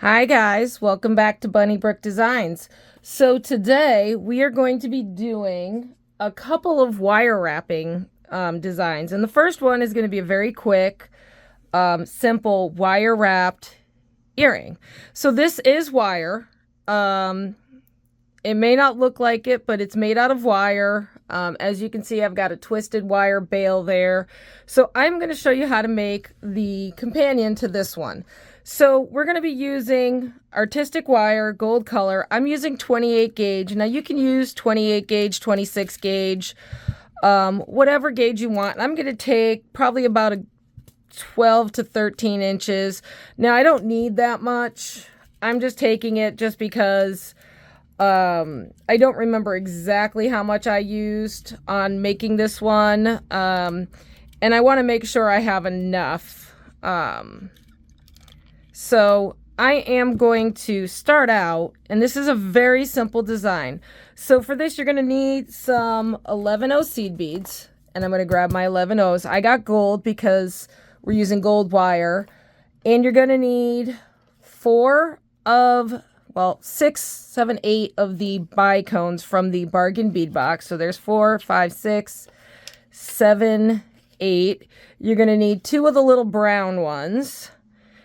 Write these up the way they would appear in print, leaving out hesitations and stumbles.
Hi guys, welcome back to Bunny Brook Designs. So today we are going to be doing a couple of wire wrapping designs. And the first one is going to be a very quick, simple wire wrapped earring. So this is wire. It may not look like it, but it's made out of wire. As you can see, I've got a twisted wire bail there. So I'm going to show you how to make the companion to this one. So we're going to be using artistic wire, gold color. I'm using 28 gauge. Now you can use 28 gauge, 26 gauge, whatever gauge you want. I'm going to take probably about a 12 to 13 inches. Now I don't need that much. I'm just taking it just because I don't remember exactly how much I used on making this one. And I want to make sure I have enough. So I am going to start out, and this is a very simple design. So for this, you're going to need some 11O seed beads, and I'm going to grab my 11Os. I got gold because we're using gold wire, and you're going to need 6, 7, 8 of the bicones from the bargain bead box. So there's 4, 5, 6, 7, 8. You're going to need 2 of the little brown ones.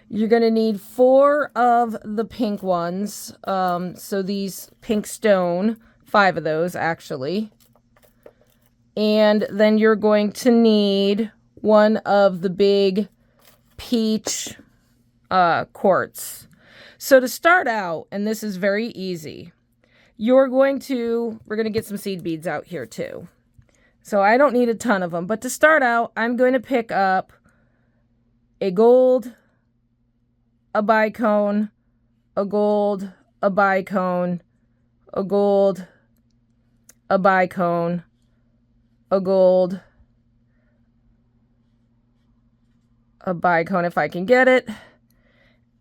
You're going to need 4 of the pink ones. So these pink stone, 5 of those actually. And then you're going to need 1 of the big peach quartz. So to start out, and this is very easy, we're going to get some seed beads out here too. So I don't need a ton of them, but to start out, I'm going to pick up a gold, a bicone, a gold, a bicone, a gold, a bicone, a gold, a bicone if I can get it,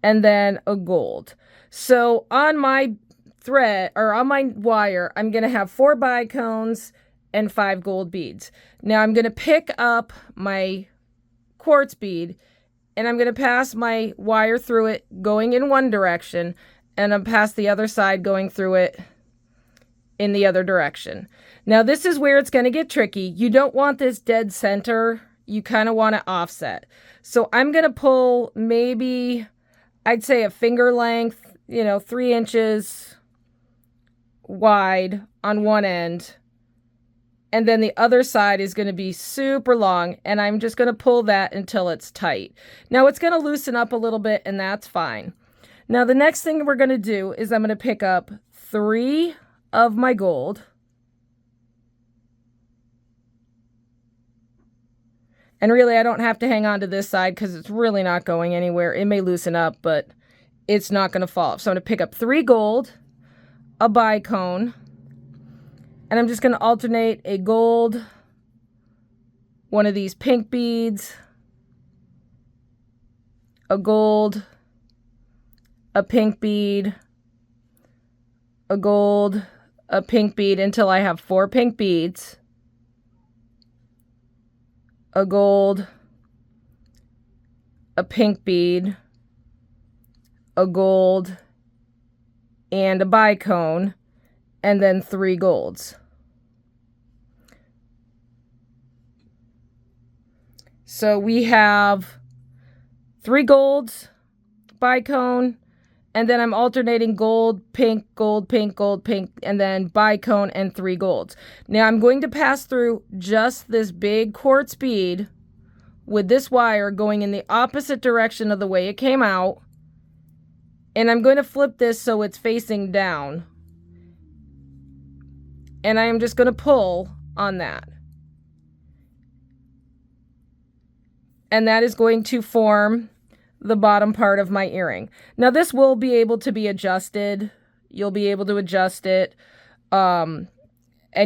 and then a gold. So on my thread, or on my wire, I'm going to have 4 bicones and 5 gold beads. Now I'm going to pick up my quartz bead, and I'm going to pass my wire through it going in one direction, and I'm pass the other side going through it in the other direction. Now this is where it's going to get tricky. You don't want this dead center. You kind of want to offset. So I'm going to pull maybe, I'd say a finger length, 3 inches wide on one end. And then the other side is going to be super long, and I'm just going to pull that until it's tight. Now it's going to loosen up a little bit, and that's fine. Now the next thing we're going to do is I'm going to pick up 3 of my gold. And really, I don't have to hang on to this side because it's really not going anywhere. It may loosen up, but it's not going to fall off. So I'm going to pick up 3 gold, a bicone, and I'm just going to alternate a gold, one of these pink beads, a gold, a pink bead, a gold, a pink bead until I have 4 pink beads, a gold, a pink bead, a gold, and a bicone, and then 3 golds. So we have 3 golds, bicone, and then I'm alternating gold, pink, gold, pink, gold, pink, and then bicone and 3 golds. Now I'm going to pass through just this big quartz bead with this wire going in the opposite direction of the way it came out. And I'm going to flip this so it's facing down. And I am just going to pull on that. And that is going to form the bottom part of my earring. Now this will be able to be adjusted. You'll be able to adjust it and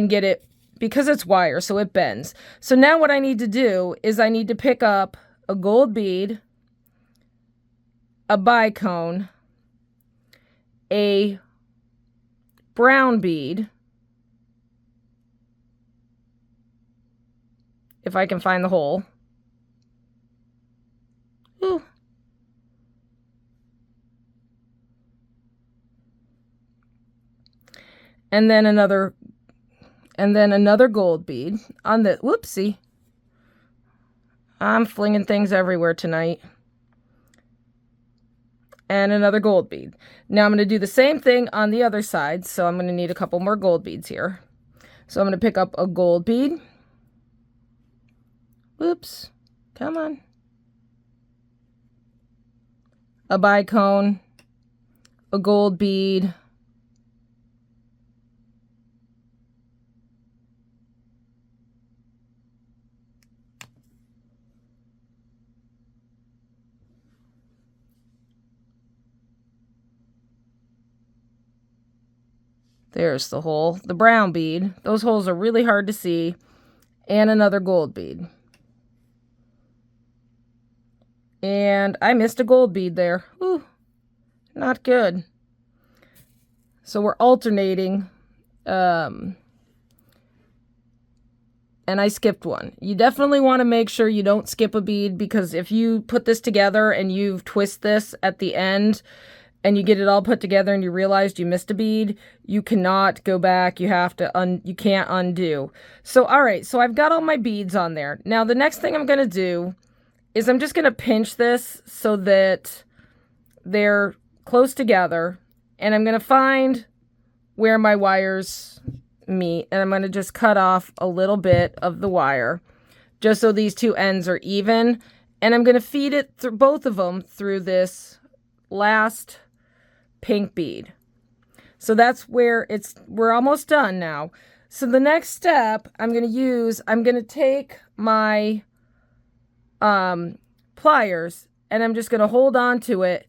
get it, because it's wire, so it bends. So now what I need to do is I need to pick up a gold bead, a bicone, a brown bead, if I can find the hole. Ooh. and then another gold bead on the, whoopsie. I'm flinging things everywhere tonight. And another gold bead. Now I'm going to do the same thing on the other side, so I'm going to need a couple more gold beads here. So I'm going to pick up a gold bead. Whoops. Come on. A bicone. A gold bead. There's the hole. The brown bead. Those holes are really hard to see. And another gold bead. And I missed a gold bead there. Ooh, not good. So we're alternating. And I skipped one. You definitely want to make sure you don't skip a bead, because if you put this together and you twist this at the end and you get it all put together and you realized you missed a bead, you cannot go back. You have to you can't undo. So all right, so I've got all my beads on there. Now the next thing I'm going to do is I'm just going to pinch this so that they're close together, and I'm going to find where my wires meet, and I'm going to just cut off a little bit of the wire just so these two ends are even, and I'm going to feed it through both of them through this last pink bead. So that's where we're almost done now. So the next step I'm going to take my pliers, and I'm just going to hold on to it,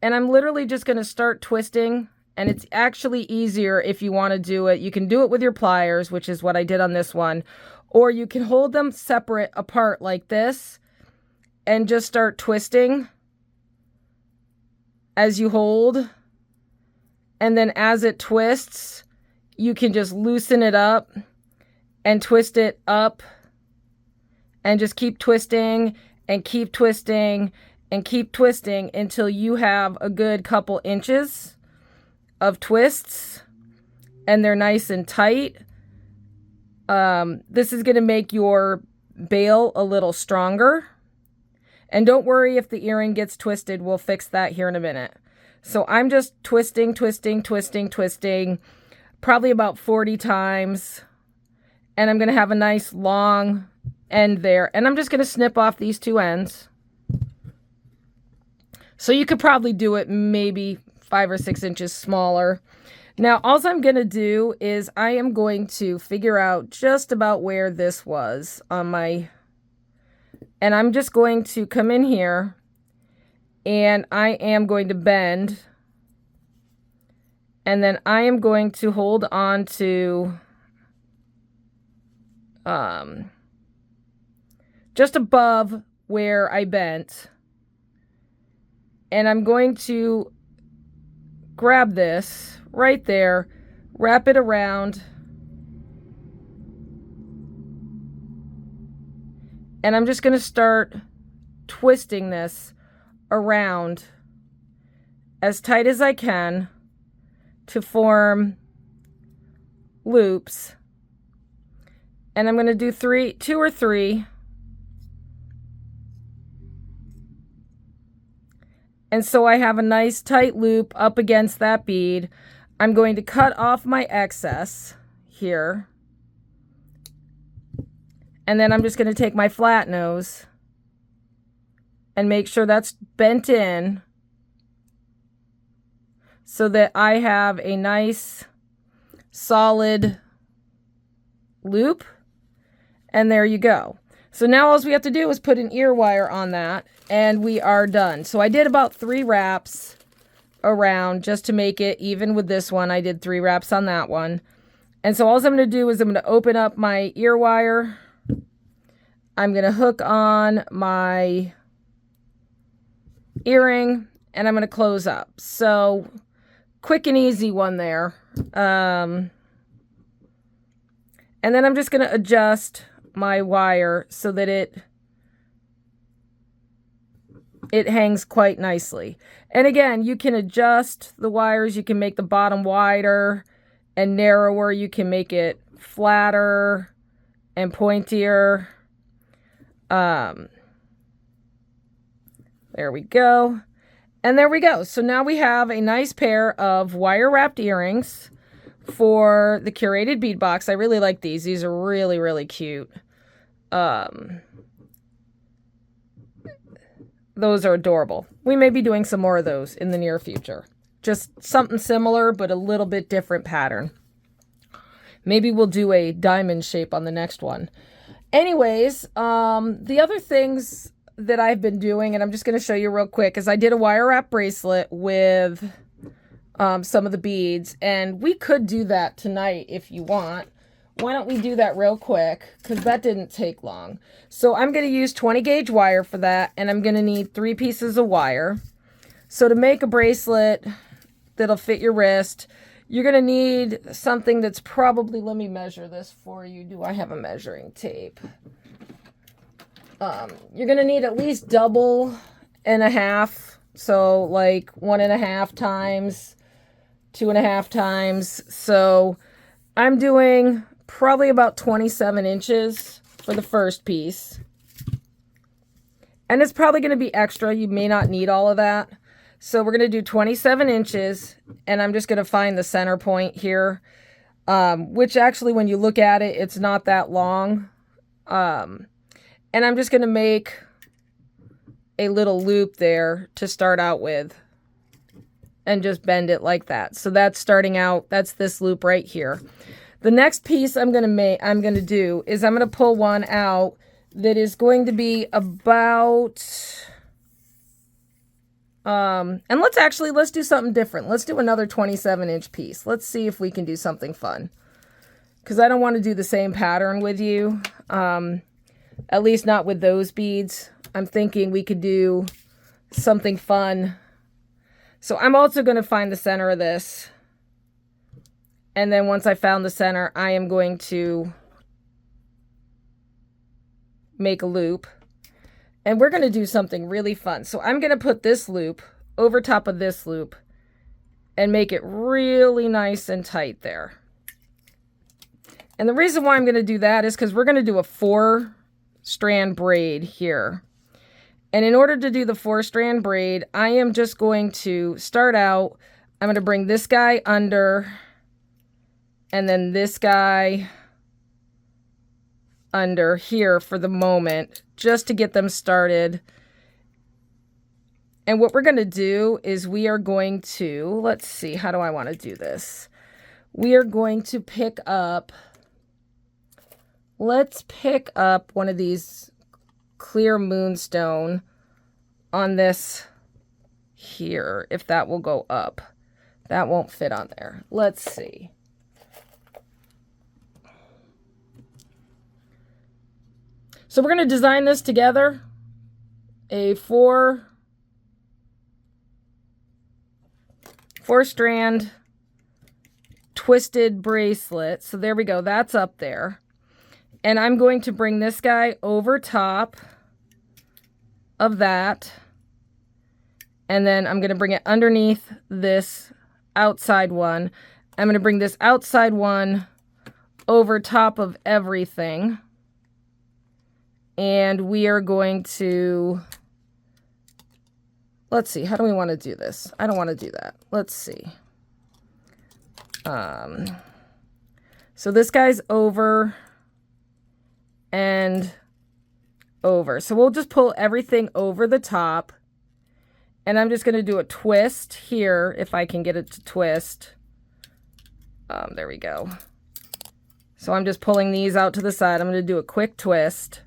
and I'm literally just going to start twisting. And it's actually easier if you want to do it. You can do it with your pliers, which is what I did on this one, or you can hold them separate apart like this and just start twisting as you hold. And then as it twists, you can just loosen it up and twist it up and just keep twisting and keep twisting and keep twisting until you have a good couple inches of twists and they're nice and tight. This is going to make your bail a little stronger. And don't worry if the earring gets twisted. We'll fix that here in a minute. So I'm just twisting, probably about 40 times. And I'm going to have a nice long end there. And I'm just going to snip off these two ends. So you could probably do it maybe 5 or 6 inches smaller. Now, all I'm going to do is I am going to figure out just about where this was on my, and I'm just going to come in here and I am going to bend, and then I am going to hold on to just above where I bent, and I'm going to grab this right there, wrap it around, and I'm just going to start twisting this around as tight as I can to form loops. And I'm going to do 2 or 3. And so I have a nice tight loop up against that bead. I'm going to cut off my excess here. And then I'm just going to take my flat nose and make sure that's bent in so that I have a nice solid loop. And there you go. So now all we have to do is put an ear wire on that, and we are done. So I did about 3 wraps around just to make it even with this one. I did 3 wraps on that one. And so all I'm going to do is I'm going to open up my ear wire. I'm going to hook on my earring, and I'm going to close up. So quick and easy one there. And then I'm just going to adjust my wire so that it hangs quite nicely. And again, you can adjust the wires. You can make the bottom wider and narrower. You can make it flatter and pointier. There we go. And there we go. So now we have a nice pair of wire wrapped earrings for the curated bead box. I really like these. These are really, really cute. Those are adorable. We may be doing some more of those in the near future. Just something similar, but a little bit different pattern. Maybe we'll do a diamond shape on the next one. Anyways, the other things that I've been doing, and I'm just going to show you real quick, is I did a wire wrap bracelet with some of the beads, and we could do that tonight if you want. Why don't we do that real quick, because that didn't take long. So I'm going to use 20 gauge wire for that, and I'm going to need 3 pieces of wire. So to make a bracelet that'll fit your wrist, you're going to need something that's probably, let me measure this for you. Do I have a measuring tape? You're going to need at least double and a half. So like 1.5 times, 2.5 times. So I'm doing probably about 27 inches for the first piece. And it's probably going to be extra. You may not need all of that. So we're going to do 27 inches, and I'm just going to find the center point here, which actually when you look at it, it's not that long. And I'm just going to make a little loop there to start out with and just bend it like that. So that's starting out, that's this loop right here. The next piece I'm going to do is I'm going to pull one out that is going to be about, and let's do something different. Let's do another 27-inch piece. Let's see if we can do something fun, because I don't want to do the same pattern with you, at least not with those beads. I'm thinking we could do something fun. So I'm also going to find the center of this. And then once I found the center, I am going to make a loop. And we're going to do something really fun. So I'm going to put this loop over top of this loop and make it really nice and tight there. And the reason why I'm going to do that is because we're going to do a 4-strand braid here. And in order to do the 4-strand braid, I am just going to start out, I'm going to bring this guy under, and then this guy under here for the moment, just to get them started. And what we're going to do is we are going to, let's see, how do I want to do this? We are going to pick up, let's pick up one of these clear moonstone on this here, if that will go up. That won't fit on there. Let's see. So we're going to design this together, a 4-strand twisted bracelet. So there we go, that's up there. And I'm going to bring this guy over top of that. And then I'm going to bring it underneath this outside one. I'm going to bring this outside one over top of everything. And we are going to, let's see, how do we want to do this? I don't want to do that. Let's see. So this guy's over and over. So we'll just pull everything over the top. And I'm just going to do a twist here, if I can get it to twist. There we go. So I'm just pulling these out to the side. I'm going to do a quick twist.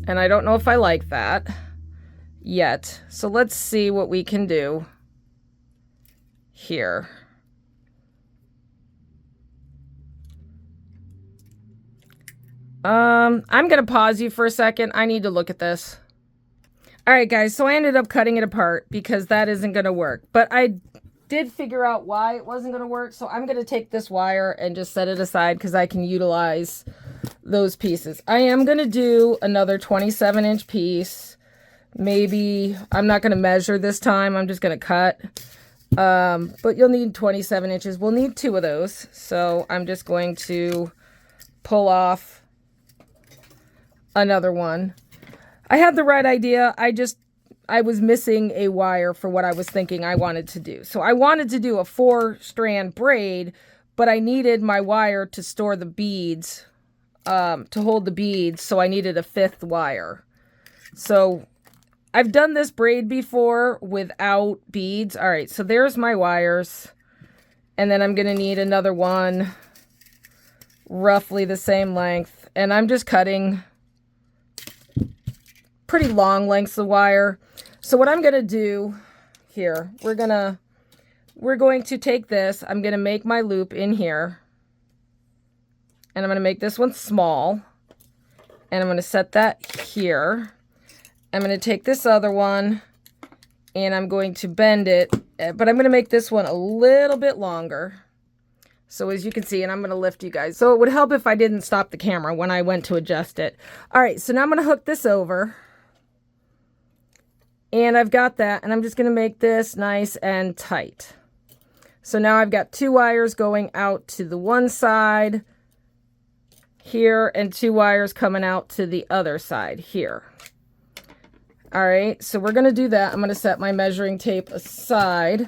And I don't know if I like that yet. So let's see what we can do here. I'm going to pause you for a second. I need to look at this. All right, guys. So I ended up cutting it apart because that isn't going to work. But I did figure out why it wasn't going to work. So I'm going to take this wire and just set it aside because I can utilize those pieces. I am going to do another 27-inch piece maybe, I'm not going to measure this time, I'm just going to cut. But you'll need 27 inches. We'll need 2 of those. So I'm just going to pull off another one. I had the right idea. I was missing a wire for what I was thinking I wanted to do. So I wanted to do a 4-strand braid, but I needed my wire to store the beads, to hold the beads. So I needed a 5th wire. So I've done this braid before without beads. All right, so there's my wires. And then I'm going to need another one, roughly the same length. And I'm just cutting pretty long lengths of wire. So what I'm going to do here, we're going to take this. I'm going to make my loop in here. And I'm going to make this one small. And I'm going to set that here. I'm going to take this other one and I'm going to bend it, but I'm going to make this one a little bit longer. So as you can see, and I'm going to lift you guys. So it would help if I didn't stop the camera when I went to adjust it. All right, so now I'm going to hook this over. And I've got that, and I'm just going to make this nice and tight. So now I've got 2 wires going out to the one side here and 2 wires coming out to the other side here. All right, so we're going to do that. I'm going to set my measuring tape aside.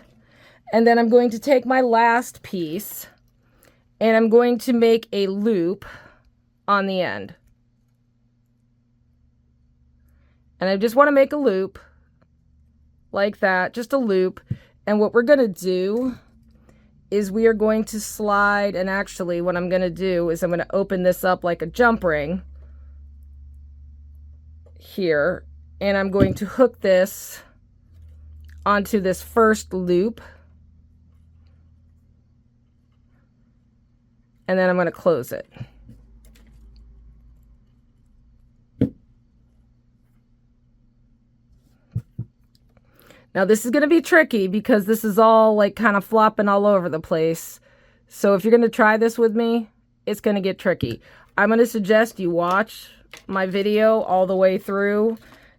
And then I'm going to take my last piece and I'm going to make a loop on the end. And I just want to make a loop like that, just a loop. And what we're going to do is we are going to slide, and actually what I'm going to do is I'm going to open this up like a jump ring here. And I'm going to hook this onto this first loop. And then I'm going to close it. Now this is going to be tricky because this is all like kind of flopping all over the place. So if you're going to try this with me, it's going to get tricky. I'm going to suggest you watch my video all the way through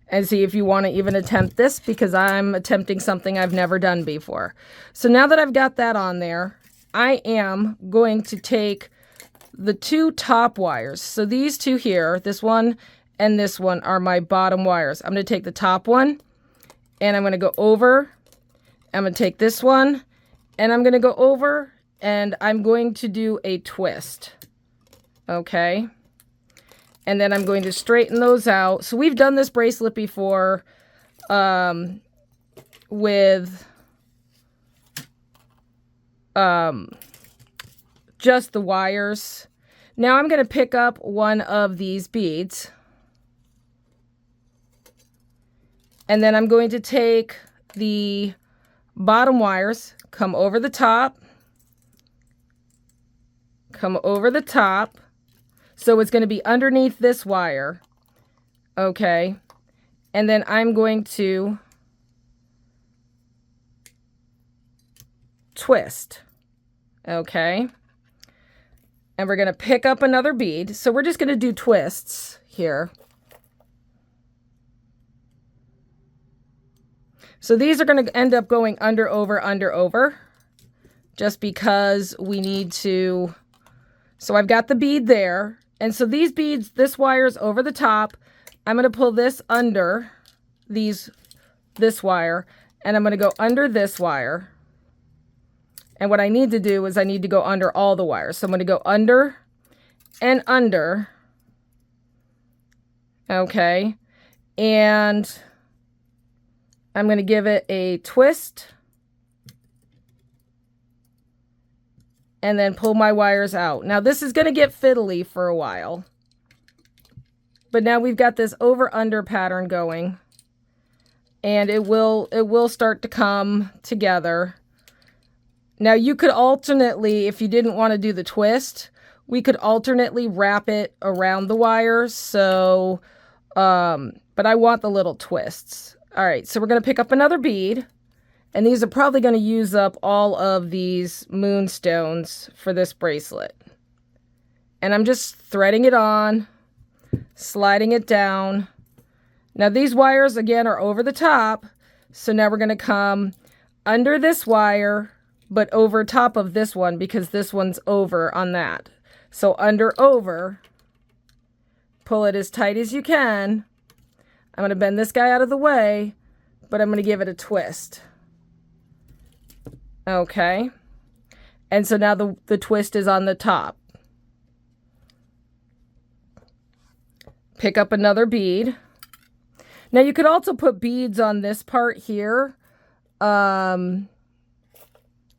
and see if you want to even attempt this, because I'm attempting something I've never done before. So now that I've got that on there, I am going to take the 2 top wires. So these 2 here, this one and this one, are my bottom wires. I'm going to take the top one and I'm going to go over. I'm going to take this one and I'm going to go over and I'm going to do a twist. Okay. And then I'm going to straighten those out. So we've done this bracelet before with just the wires. Now I'm going to pick up one of these beads. And then I'm going to take the bottom wires, come over the top, come over the top. So it's going to be underneath this wire. Okay. And then I'm going to twist. Okay. And we're going to pick up another bead. So we're just going to do twists here. So these are going to end up going under, over, under, over. Just because we need to. So I've got the bead there. And so these beads, this wire's over the top. I'm going to pull this under this wire. And I'm going to go under this wire. And what I need to do is I need to go under all the wires. So I'm going to go under and under. Okay. And I'm going to give it a twist. And then pull my wires out. Now this is going to get fiddly for a while. But now we've got this over-under pattern going. And it will start to come together. Now you could alternately, if you didn't want to do the twist, we could alternately wrap it around the wires. So, but I want the little twists. All right, so we're going to pick up another bead. And these are probably going to use up all of these moonstones for this bracelet. And I'm just threading it on, sliding it down, Now these wires again are over the top. So now we're going to come under this wire, but over top of this one because this one's over on that. So under, over, pull it as tight as you can. I'm going to bend this guy out of the way, but I'm going to give it a twist. Okay. And so now the twist is on the top. Pick up another bead. Now you could also put beads on this part here. I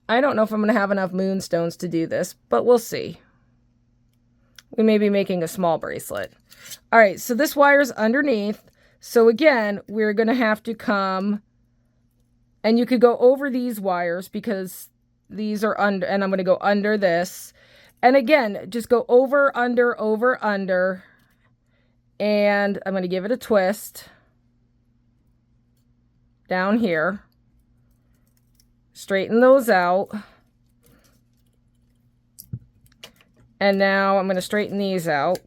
don't know if I'm going to have enough moonstones to do this, but we'll see. We may be making a small bracelet. All right, so this wire's underneath. So again, we're going to have to come, and you could go over these wires because these are under, and I'm going to go under this. And again, just go over, under, and I'm going to give it a twist down here. Straighten those out. And now I'm going to straighten these out.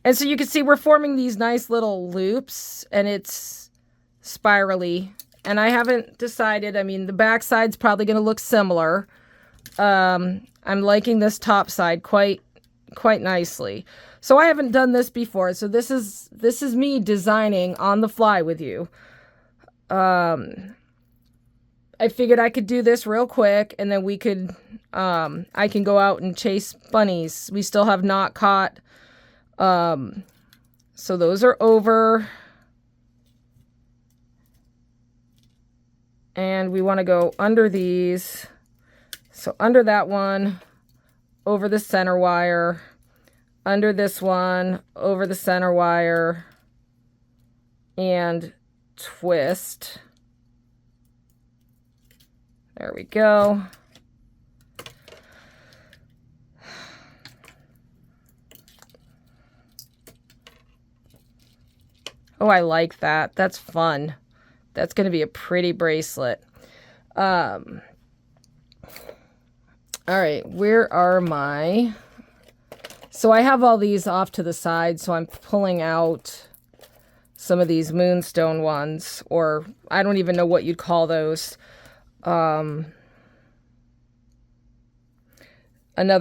And so you can see we're forming these nice little loops, and it's spirally. And I haven't decided, I mean, the back side's probably going to look similar. I'm liking this top side quite nicely. So I haven't done this before. So this is me designing on the fly with you. I figured I could do this real quick, and then we could, I can go out and chase bunnies. We still have not caught. So those are over. And we want to go under these. So under that one, over the center wire, under this one, over the center wire, and twist. There we go. Oh, I like that. That's fun. That's going to be a pretty bracelet. All right, where are my... So I have all these off to the side, so I'm pulling out some of these moonstone ones, or I don't even know what you'd call those. Another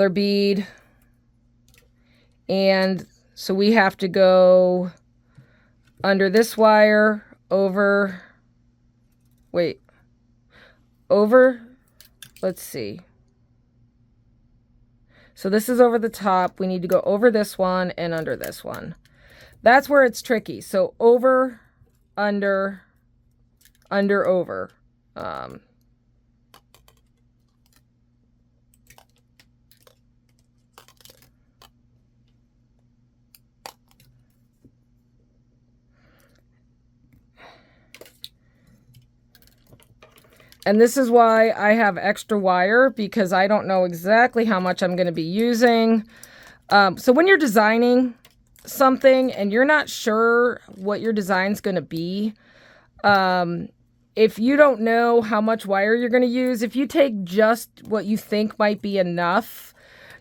bead. And so we have to go under this wire, over, let's see. So this is over the top. We need to go over this one and under this one. That's where it's tricky. So over, under, over. And this is why I have extra wire, because I don't know exactly how much I'm going to be using. So when you're designing something and you're not sure what your design's going to be, if you don't know how much wire you're going to use, if you take just what you think might be enough,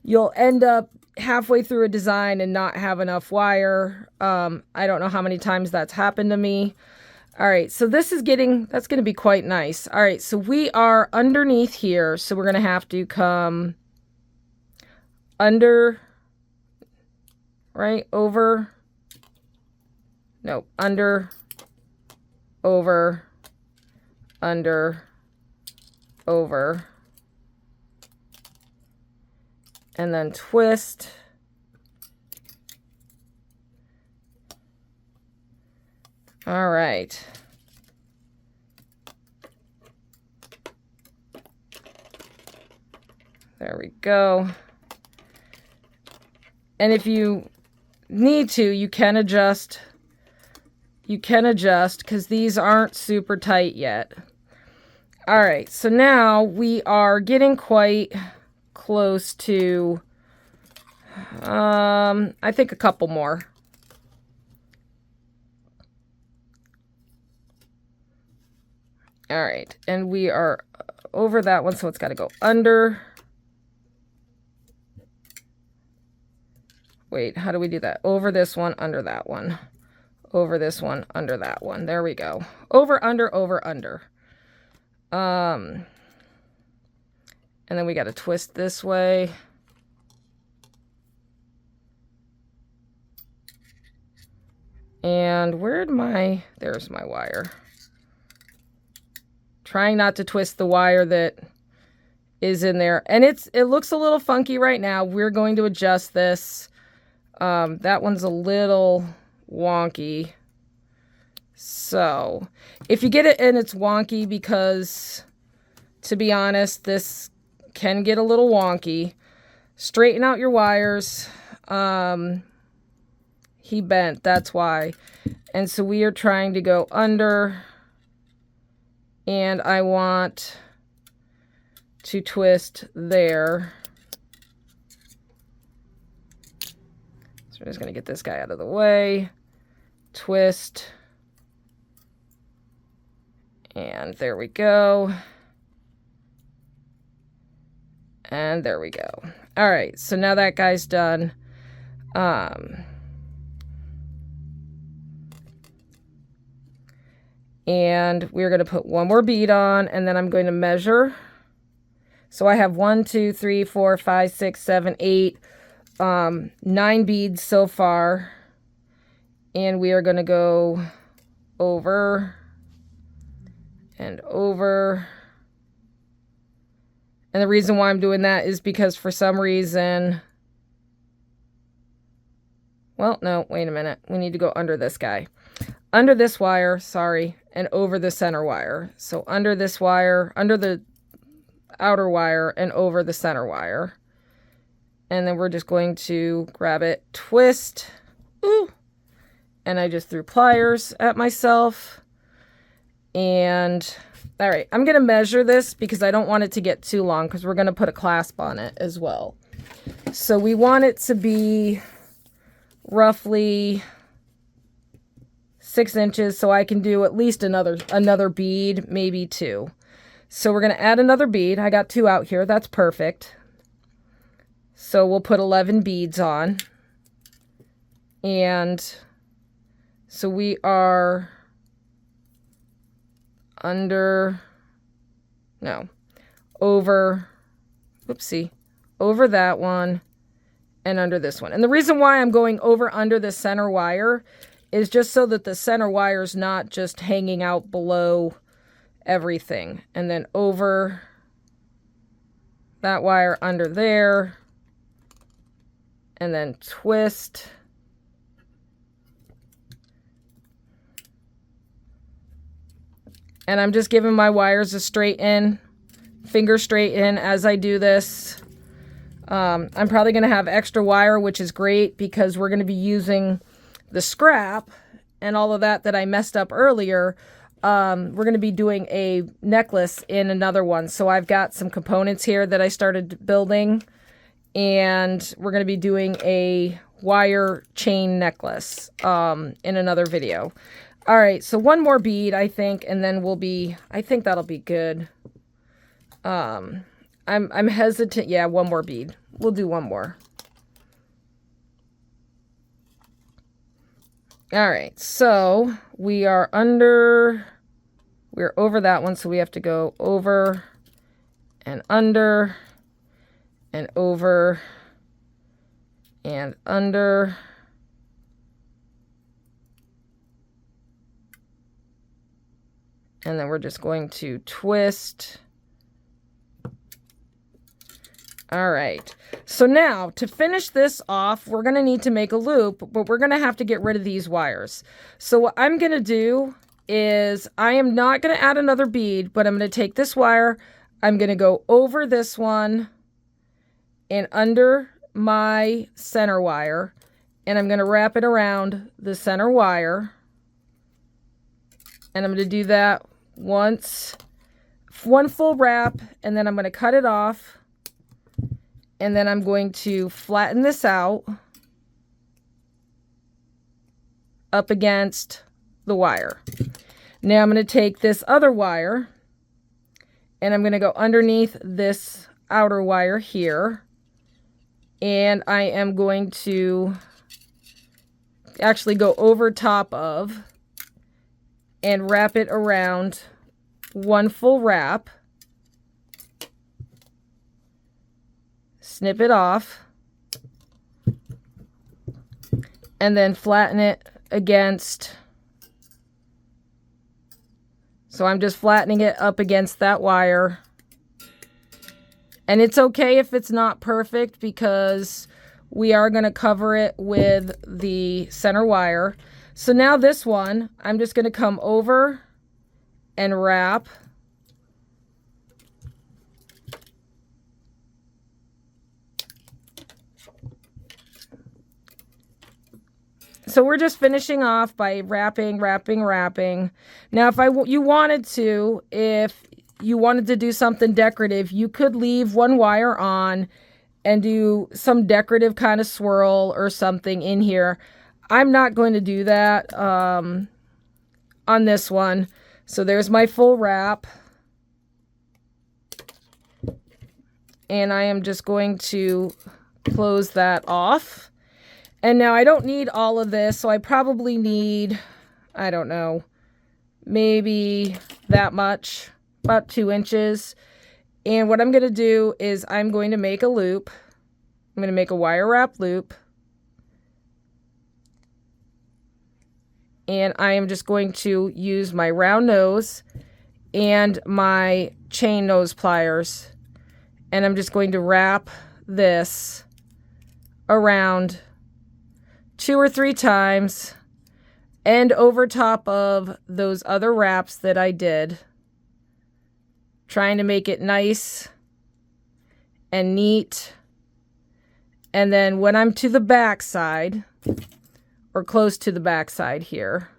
you'll end up halfway through a design and not have enough wire. I don't know how many times that's happened to me. All right, so this is that's going to be quite nice. All right, so we are underneath here, so we're going to have to come under, right, over, no, under, over, under, over, and then twist. All right. There we go. And if you need to, you can adjust. You can adjust because these aren't super tight yet. All right, so now we are getting quite close to, I think a couple more. All right, and we are over that one, so it's got to go under. Wait, how do we do that? Over this one, under that one. over this one, under that one. There we go. Over, under, over, under. And then we got to twist this way. And where'd my, there's my wire. Trying not to twist the wire that is in there. And it looks a little funky right now. We're going to adjust this. That one's a little wonky. So if you get it and it's wonky, because to be honest, this can get a little wonky, straighten out your wires. He bent, that's why. And so we are trying to go under, and I want to twist there. So we're just going to get this guy out of the way. Twist. And there we go. And there we go. All right, so now that guy's done. And we're going to put one more bead on, and then I'm going to measure. So I have 1, 2, 3, 4, 5, 6, 7, 8, 9 beads so far. And we are going to go over and over. And the reason why I'm doing that is because for some reason, well, no, wait a minute. We need to go under this guy. Under this wire, sorry, and over the center wire. So under this wire, under the outer wire, and over the center wire. And then we're just going to grab it, twist, ooh, and I just threw pliers at myself. And, all right, I'm going to measure this because I don't want it to get too long, because we're going to put a clasp on it as well. So we want it to be roughly 6 inches, so I can do at least another bead, maybe 2. So we're going to add another bead. I got 2 out here. That's perfect. So we'll put 11 beads on. And so we are over, whoopsie, over that one and under this one. And the reason why I'm going over under the center wire is just so that the center wire is not just hanging out below everything. And then over that wire, under there, and then twist. And I'm just giving my wires a straight in, finger straight in as I do this. I'm probably going to have extra wire, which is great because we're going to be using the scrap and all of that I messed up earlier. We're going to be doing a necklace in another one. So I've got some components here that I started building, and we're going to be doing a wire chain necklace in another video. All right, so one more bead, I think, and then I think that'll be good. I'm hesitant. Yeah, one more bead. We'll do one more. All right, so we're over that one, so we have to go over and under and over and under. And then we're just going to twist. All right, so now to finish this off, we're going to need to make a loop, but we're going to have to get rid of these wires. So what I'm going to do is I am not going to add another bead, but I'm going to take this wire, I'm going to go over this one and under my center wire, and I'm going to wrap it around the center wire. And I'm going to do that once, one full wrap, and then I'm going to cut it off. And then I'm going to flatten this out up against the wire. Now I'm going to take this other wire and I'm going to go underneath this outer wire here. And I am going to actually go over top of and wrap it around one full wrap. Snip it off. And then flatten it against. So I'm just flattening it up against that wire. And it's okay if it's not perfect because we are going to cover it with the center wire. So now this one, I'm just going to come over and wrap. So we're just finishing off by wrapping. Now, if you wanted to do something decorative, you could leave one wire on and do some decorative kind of swirl or something in here. I'm not going to do that on this one. So there's my full wrap. And I am just going to close that off. And now I don't need all of this, so I probably need, I don't know, maybe that much, about 2 inches. And what I'm going to do is I'm going to make a loop. I'm going to make a wire wrap loop. And I am just going to use my round nose and my chain nose pliers. And I'm just going to wrap this around 2 or 3 times and over top of those other wraps that I did, trying to make it nice and neat. And then when I'm to the back side, or close to the back side here,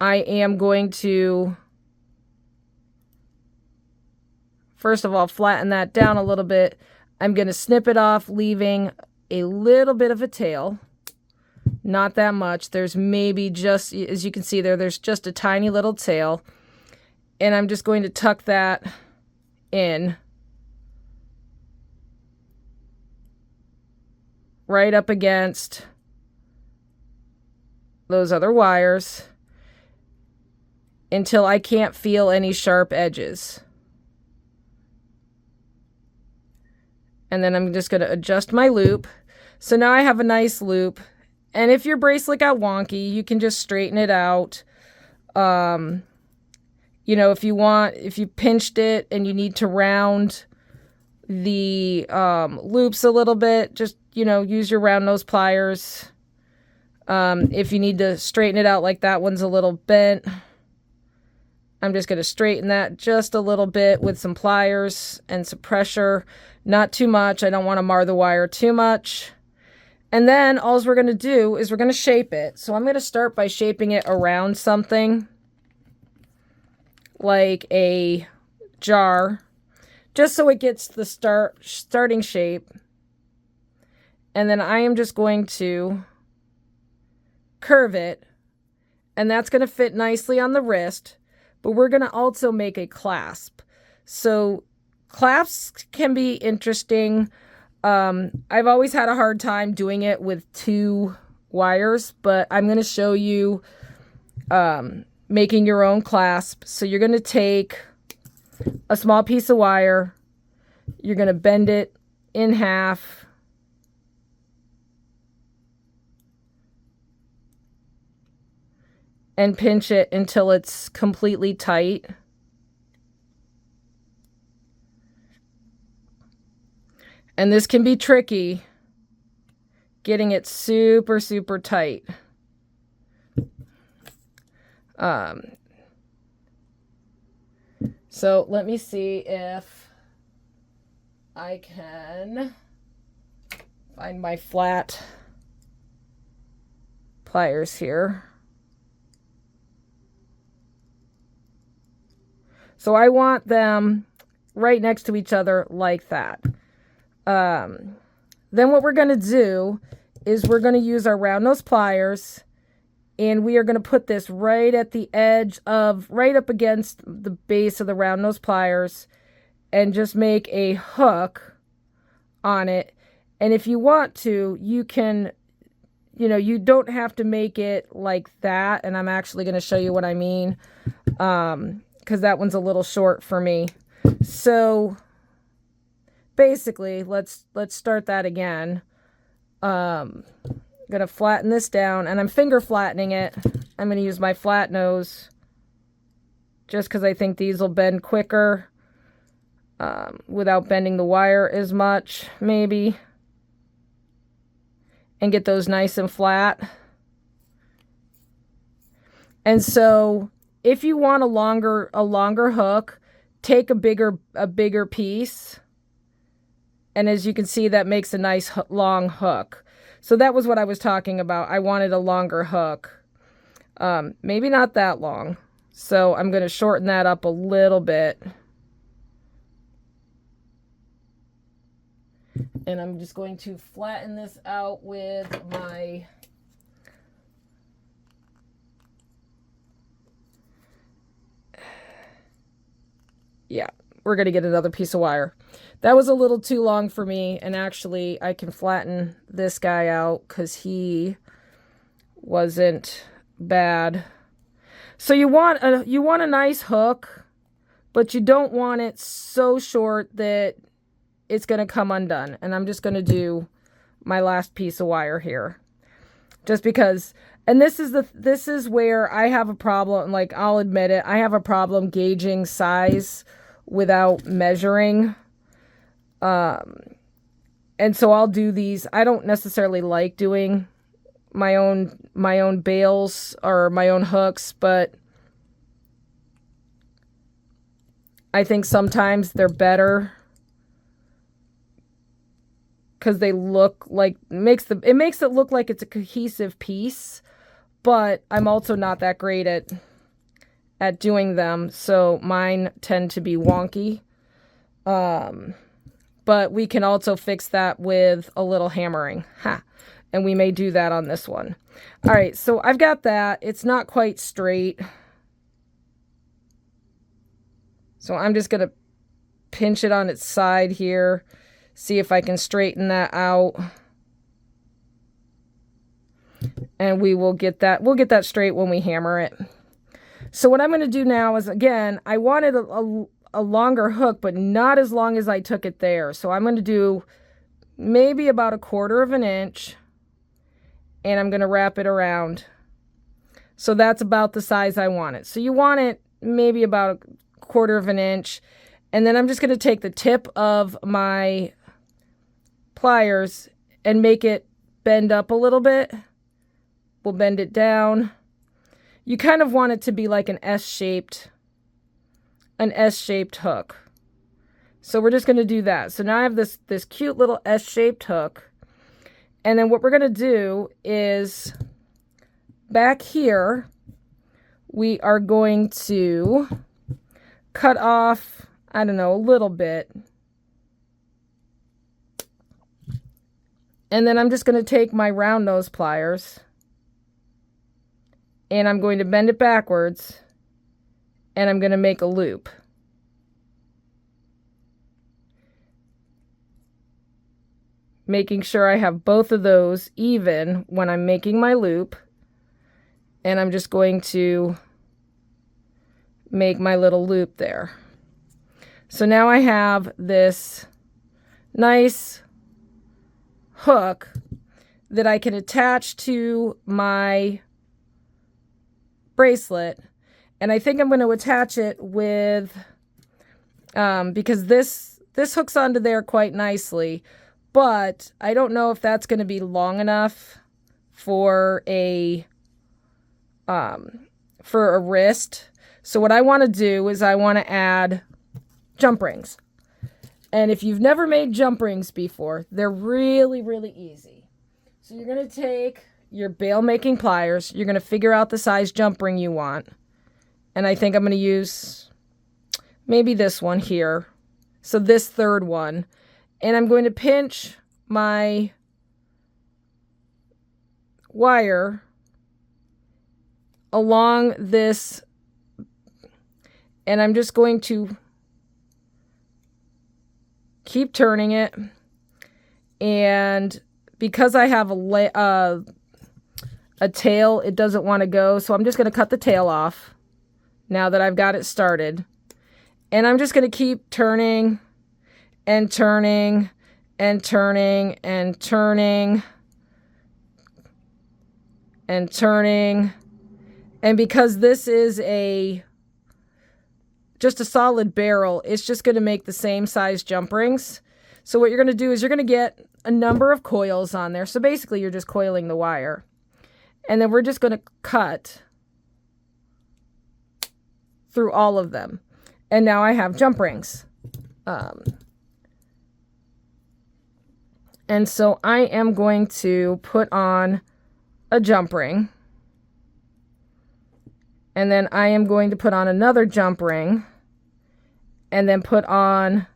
I am going to, first of all, flatten that down a little bit. I'm going to snip it off, leaving a little bit of a tail. Not that much. There's maybe just, as you can see there's just a tiny little tail. And I'm just going to tuck that in right up against those other wires until I can't feel any sharp edges. And then I'm just going to adjust my loop. So now I have a nice loop. And if your bracelet got wonky, you can just straighten it out. You know, if you pinched it and you need to round the loops a little bit, just, you know, use your round nose pliers. If you need to straighten it out, like that one's a little bent, I'm just going to straighten that just a little bit with some pliers and some pressure. Not too much. I don't want to mar the wire too much. And then all we're going to do is we're going to shape it. So I'm going to start by shaping it around something like a jar, just so it gets the starting shape. And then I am just going to curve it, and that's going to fit nicely on the wrist. But we're going to also make a clasp. So clasps can be interesting. I've always had a hard time doing it with 2 wires, but I'm going to show you making your own clasp. So you're going to take a small piece of wire, you're going to bend it in half, and pinch it until it's completely tight. And this can be tricky, getting it super, super tight. So let me see if I can find my flat pliers here. So I want them right next to each other like that. Then what we're going to do is we're going to use our round nose pliers, and we are going to put this right at the edge of, right up against the base of the round nose pliers, and just make a hook on it. And if you want to, you can you know, you don't have to make it like that. And I'm actually going to show you what I mean. Because that one's a little short for me. So basically, let's start that again. I'm going to flatten this down, and I'm finger flattening it. I'm going to use my flat nose just because I think these will bend quicker without bending the wire as much, maybe. And get those nice and flat. And so if you want a longer hook, take a bigger piece. And as you can see, that makes a nice long hook. So that was what I was talking about. I wanted a longer hook. Maybe not that long. So I'm going to shorten that up a little bit. And I'm just going to flatten this out with my we're going to get another piece of wire. That was a little too long for me, and actually I can flatten this guy out because he wasn't bad. So you want a nice hook, but you don't want it so short that it's going to come undone. And I'm just going to do my last piece of wire here. Just because, and this is where I have a problem, like I'll admit it, I have a problem gauging size without measuring. And so I'll do these. I don't necessarily like doing my own bails or my own hooks, but I think sometimes they're better because they look like it makes it look like it's a cohesive piece, but I'm also not that great at doing them, so mine tend to be wonky. But we can also fix that with a little hammering. And we may do that on this one. All right, so I've got that. It's not quite straight. So I'm just going to pinch it on its side here. See if I can straighten that out. And we will get that. We'll get that straight when we hammer it. So what I'm going to do now is, again, I wanted a longer hook, but not as long as I took it there. So I'm going to do maybe about 1/4 of an inch, and I'm going to wrap it around. So that's about the size I want it. So you want it maybe about 1/4 of an inch. And then I'm just going to take the tip of my pliers and make it bend up a little bit. We'll bend it down. You kind of want it to be like an S-shaped hook. So we're just going to do that. So now I have this cute little S-shaped hook. And then what we're going to do is back here, we are going to cut off, I don't know, a little bit. And then I'm just going to take my round nose pliers and I'm going to bend it backwards and I'm going to make a loop. Making sure I have both of those even when I'm making my loop. And I'm just going to make my little loop there. So now I have this nice hook that I can attach to my bracelet. And I think I'm going to attach it with, because this hooks onto there quite nicely, but I don't know if that's going to be long enough for a wrist. So what I want to do is I want to add jump rings. And if you've never made jump rings before, they're really, really easy. So you're going to take your bail making pliers. You're going to figure out the size jump ring you want. And I think I'm going to use maybe this one here. So this third one. And I'm going to pinch my wire along this. And I'm just going to keep turning it. And because I have a tail it doesn't want to go. So I'm just going to cut the tail off now that I've got it started. And I'm just going to keep turning and turning and turning and turning and turning. And because this is just a solid barrel, it's just going to make the same size jump rings. So what you're going to do is you're going to get a number of coils on there. So basically you're just coiling the wire. And then we're just going to cut through all of them. And now I have jump rings. And so I am going to put on a jump ring. And then I am going to put on another jump ring. And then put on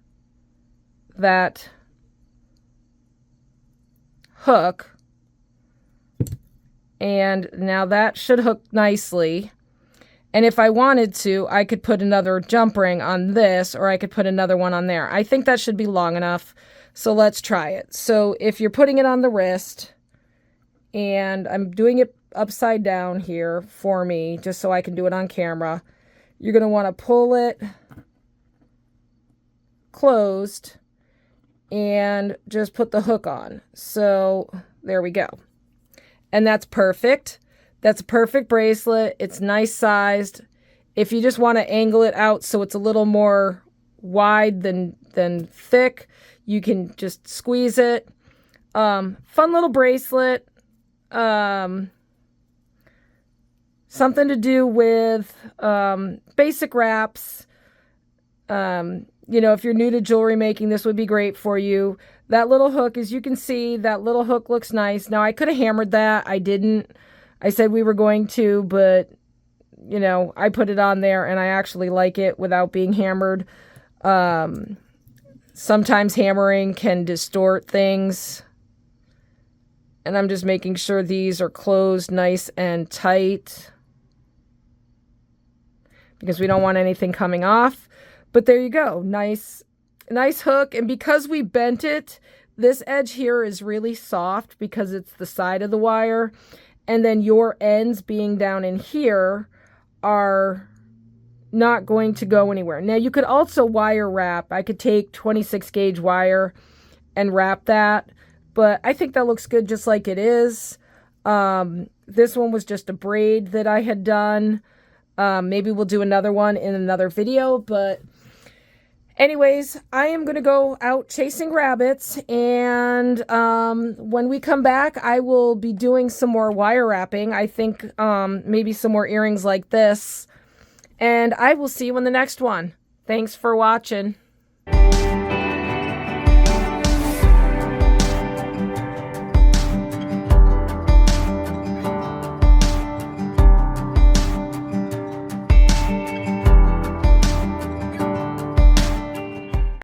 that hook. And now that should hook nicely. And if I wanted to, I could put another jump ring on this, or I could put another one on there. I think that should be long enough. So let's try it. So if you're putting it on the wrist, and I'm doing it upside down here for me, just so I can do it on camera, you're going to want to pull it closed and just put the hook on. So there we go. And that's perfect. That's a perfect bracelet. It's nice sized. If you just want to angle it out so it's a little more wide than thick, you can just squeeze it. Fun little bracelet. Something to do with basic wraps. You know, if you're new to jewelry making, this would be great for you. That little hook, as you can see, that little hook looks nice. Now, I could have hammered that. I didn't. I said we were going to, but, you know, I put it on there, and I actually like it without being hammered. Sometimes hammering can distort things. And I'm just making sure these are closed nice and tight, because we don't want anything coming off. But there you go. Nice hook. And because we bent it, this edge here is really soft because it's the side of the wire. And then your ends being down in here are not going to go anywhere. Now you could also wire wrap. I could take 26 gauge wire and wrap that, but I think that looks good just like it is. This one was just a braid that I had done. Maybe we'll do another one in another video, but anyways, I am going to go out chasing rabbits, and when we come back, I will be doing some more wire wrapping. I think maybe some more earrings like this, and I will see you in the next one. Thanks for watching.